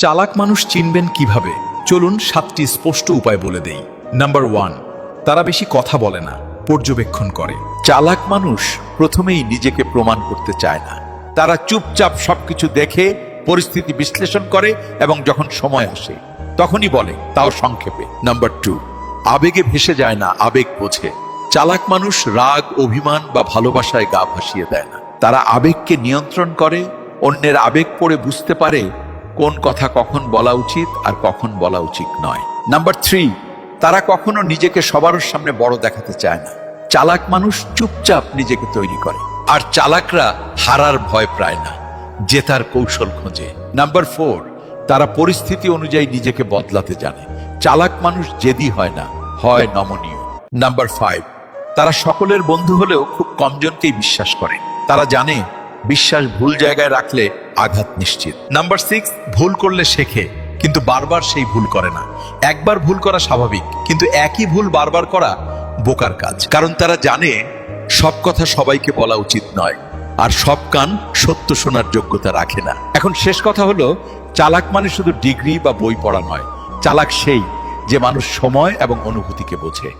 চালাক মানুষ চিনবেন কিভাবে? চলুন 7টি স্পষ্ট উপায় বলে দেই। নাম্বার 1, তারা বেশি কথা বলে না, পর্যবেক্ষণ করে। চালাক মানুষ প্রথমেই নিজেকে প্রমাণ করতে চায় না। তারা চুপচাপ সবকিছু দেখে পরিস্থিতি বিশ্লেষণ করে এবং যখন সময় আসে তখনই বলে, তাও সংক্ষেপে। নাম্বার 2, আবেগে ভেসে যায় না, আবেগ বোঝে। চালাক মানুষ রাগ, অভিমান বা ভালোবাসায় গা ভাসিয়ে দেয় না। তারা আবেগকে নিয়ন্ত্রণ করে, অন্যের আবেগ পড়ে বুঝতে পারে কোন কথা কখন বলা উচিত আর কখন বলা উচিত নয়। নাম্বার 3, তারা কখনো নিজেকে সবার সামনে বড় দেখাতে চায় না। চালাক মানুষ চুপচাপ নিজেকে তৈরি করে। আর চালাকরা হারার ভয় পায় না, জেতার কৌশল খোঁজে। নাম্বার 4, তারা পরিস্থিতি অনুযায়ী নিজেকে বদলাতে জানে। চালাক মানুষ জেদি হয় না, হয় নমনীয়। নাম্বার 5, তারা সকলের বন্ধু হলেও খুব কমজনকেই বিশ্বাস করে। তারা জানে বিশ্বাস ভুল জায়গায় রাখলে আঘাত নিশ্চিত। নাম্বার 6, ভুল করলে শেখে, কিন্তু বারবার সেই ভুল করে না। একবার ভুল করা স্বাভাবিক, কিন্তু একই ভুল বারবার করা বোকার কাজ। কারণ তারা জানে সব কথা সবাইকে বলা উচিত নয়, আর সব কান সত্য শোনার যোগ্যতা রাখে না। এখন শেষ কথা হলো, চালাক মানে শুধু ডিগ্রি বা বই পড়া নয়। চালাক সেই যে মানুষ সময় এবং অনুভূতিকে বোঝে।